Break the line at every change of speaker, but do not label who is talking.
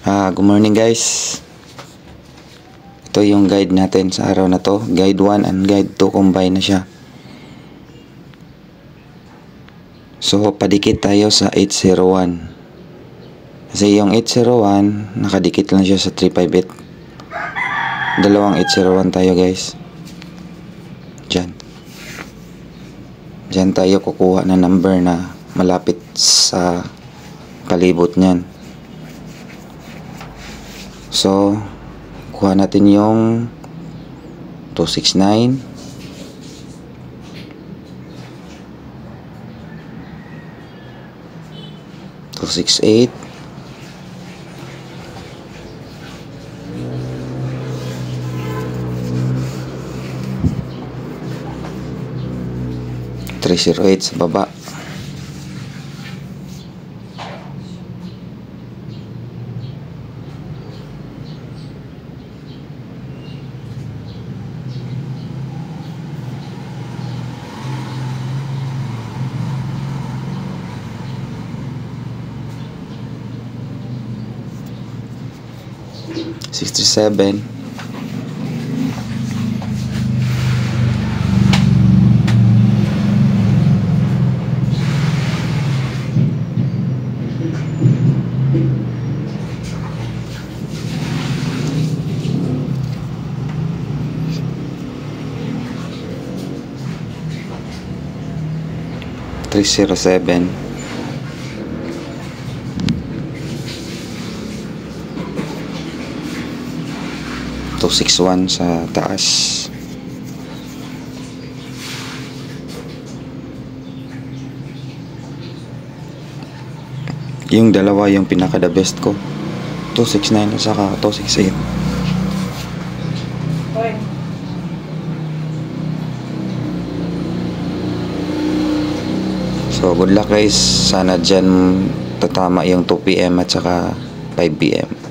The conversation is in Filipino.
Good morning guys. Ito yung guide natin sa araw na to. Guide 1 and guide 2 combine na siya. So padikit tayo sa 801. Kasi yung 801 nakadikit lang siya sa 358. Dalawang 801 tayo guys. Diyan tayo kukuha na number na malapit sa palibot niyan. So kuha natin yung 269, 268, 308 sa baba. $67, $307, $261 sa taas. Yung dalawa yung pinaka the best ko, 269 at saka 268. So good luck guys, sana dyan tatama yung 2 PM at saka 5 PM.